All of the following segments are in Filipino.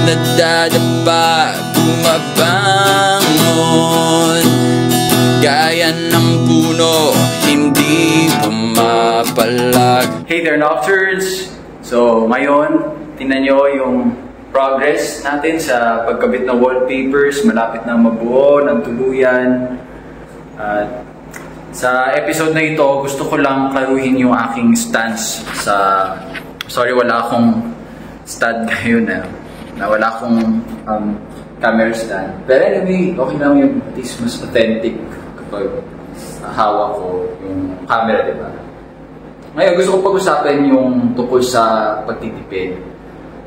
nadadapa, bumabangon. Gaya ng puno, hindi pumapalag. Hey there, Nocturnes! So, ngayon, tingnan nyo yung progress natin sa pagkabit ng wallpapers. Malapit na mabuo ng tuluyan. Sa episode na ito, gusto ko lang klaruhin yung aking stance sa... Sorry, wala akong stand ngayon na wala akong camera stand. Pero anyway, okay lang yung at least mas authentic kapag hawak ko yung camera, diba? Ngayon, gusto ko pag-usapan yung tungkol sa pagtitipid.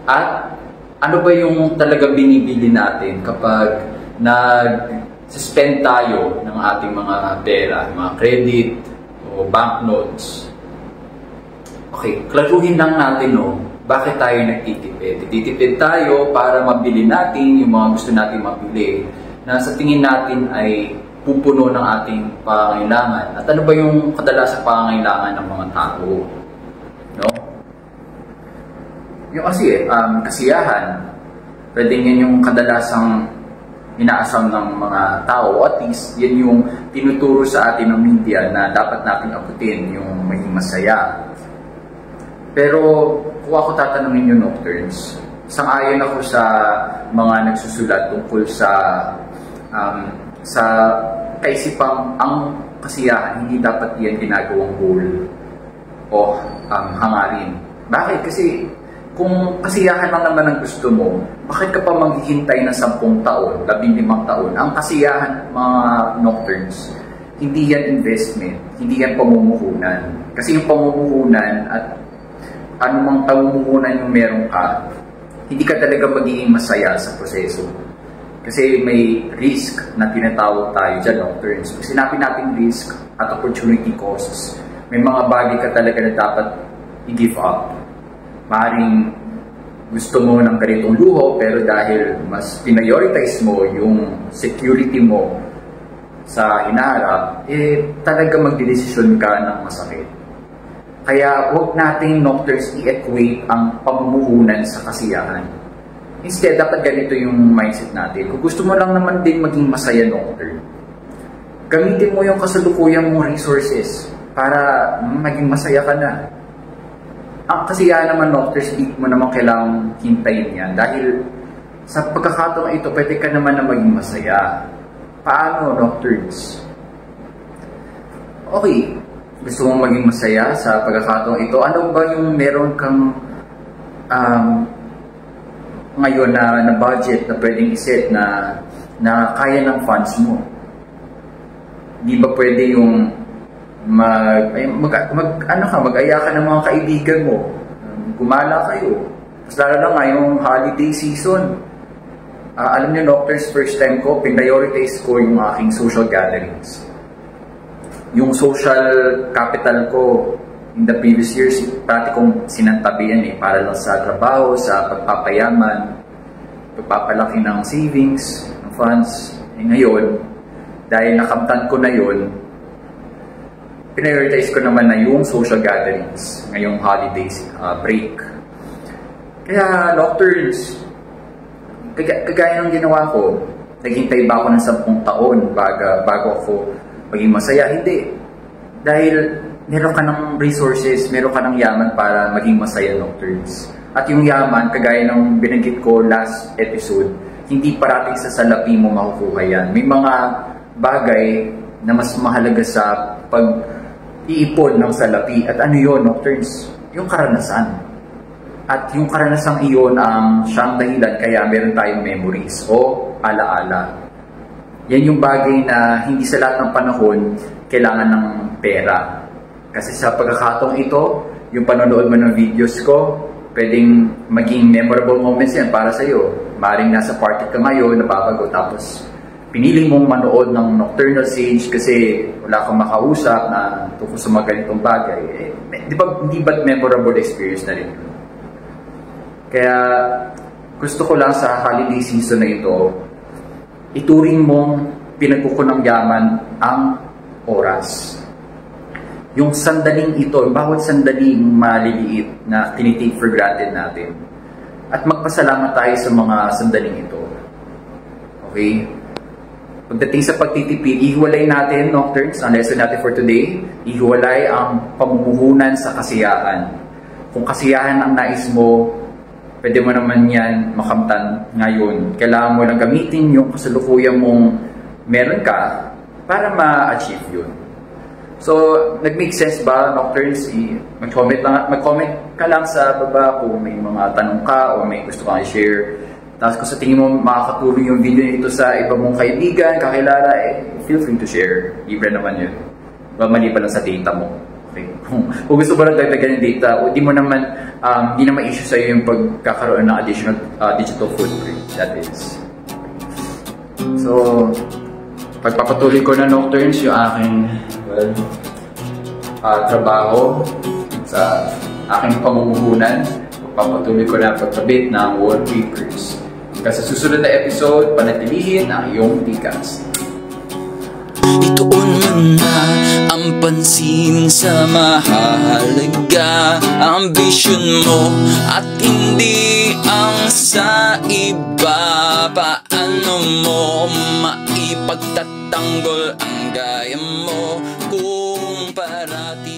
At ano ba yung talaga binibili natin kapag nag-spend tayo ng ating mga pera, mga credit o banknotes. Okay, klaruhin lang natin bakit tayo nagtitipid. Titipid tayo para mabili natin yung mga gusto natin mabili na sa tingin natin ay pupuno ng ating pangangailangan. At ano ba yung kadalasang pangangailangan ng mga tao? No? Yung kasi, kasiyahan, pwedeng yan yung kadalasang inaasam ng mga tao. At least, yan yung tinuturo sa atin ng media na dapat natin abutin, yung maging masaya. Pero kung ako tatanungin yung Nocturnes, sang-ayon ako sa mga nagsusulat tungkol sa kaisipang ang kasiyahan, hindi dapat yan ginagawang goal o hangarin. Bakit? Kasi kung kasiyahan lang naman ang gusto mo, bakit ka pa maghihintay ng 10 taon, 15 taon? Ang kasiyahan, mga Nocturnes, hindi yan investment, hindi yan pamumuhunan. Kasi yung pamumuhunan at anumang pamumuhunan yung meron ka, hindi ka talaga magiging masaya sa proseso. Kasi may risk na tinatawag tayo dyan, Nocturnes. Pag sinabi natin risk at opportunity costs, may mga bagay ka talaga na dapat i-give up. Maaaring gusto mo ng ganitong luho, pero dahil mas prioritize mo yung security mo sa hinaharap, talaga magdedesisyon ka ng masakit. Kaya huwag nating Nocturnes i-equate ang pamumuhunan sa kasiyahan. Instead, dapat ganito yung mindset natin. Kung gusto mo lang naman din maging masaya, Nocturne, gamitin mo yung kasalukuyang mong resources para maging masaya ka na. Ang kasiyahan naman, Nocturnes, di mo naman kailangang hintayin yan. Dahil sa pagkakataon ito, pwede ka naman na maging masaya. Paano, Nocturnes? Okay, gusto mong maging masaya sa pagkakataon ito. Ano ba yung meron kang ngayon na budget na pwedeng iset na kaya ng funds mo? Di ba pwede yung mag-aya ka ng mga kaibigan mo, gumala kayo? Mas lalo na nga yung holiday season. Alam niyo, Nocturnes, first time ko, prioritize ko yung aking social gatherings. Yung social capital ko in the previous years, pati kong sinantabihan para lang sa trabaho, sa pagpapayaman, pagpapalaki ng savings, ng funds. Ngayon, dahil nakamtan ko na yun, prioritize ko naman na yung social gatherings ngayong holidays break. Kaya Nocturnes, kagaya ng ginawa ko, naghintay ba ako ng 10 taon bago ako maging masaya? Hindi. Dahil meron ka ng resources, meron ka ng yaman para maging masaya, Nocturnes. At yung yaman, kagaya ng binanggit ko last episode, hindi parating sa salapi mo makukuha yan. May mga bagay na mas mahalaga sa pag-iipon ng salapi. At ano yun, Nocturnes? Yung karanasan. At yung karanasang iyon ang siyang dahilan kaya meron tayong memories o alaala. Yan yung bagay na hindi sa lahat ng panahon kailangan ng pera. Kasi sa pagkakataong ito, yung panonood mo ng videos ko, pwedeng maging memorable moments yan para sa'yo. Maring nasa party ka ngayon, nababago, tapos piniling mong manood ng Nocturnal Sage kasi wala kang makausap na tungkol sa mga ganitong bagay. Di ba memorable experience na rin? Kaya gusto ko lang sa holiday season na ito, ituring mong pinagkukunang yaman ang oras. Yung sandaling ito, bawat sandaling maliliit na tinitake for granted natin, at magpasalamat tayo sa mga sandaling ito. Okay? Pagdating sa pagtitipid, ihiwalay natin, Nocturnes, ang lesson natin for today, ihiwalay ang pamumuhunan sa kasiyahan. Kung kasiyahan ang nais mo, pwede mo naman yan makamtan ngayon. Kailangan mo lang gamitin yung kasalukuyan mong meron ka para ma-achieve yun. So, nag-make sense ba, Nocturnes? Mag-comment ka lang sa baba kung may mga tanong ka o may gusto kang i-share. Tapos kung sa tingin mo makakatulong yung video nito sa iba mong kaibigan, kakilala, feel free to share. Libre naman yun. Maliban lang sa data mo. Okay? Kung gusto mo lang dagdagan yung data, o di mo naman, di naman issue sa'yo yung pagkakaroon ng additional digital footprint. That is. So, pagpapatuloy ko na, Nocturnes, yung aking trabaho sa aking pamumuhunan. Pagpapatuloy ko na pagkabit ng wallpapers. Kasi sa susunod na episode, panatilihin ang iyong tikas. Ituon mo na ang pansin sa mahalaga, ambisyon mo at hindi ang sa iba. Paano mo maipagtatanggol ang gaya mo kung parati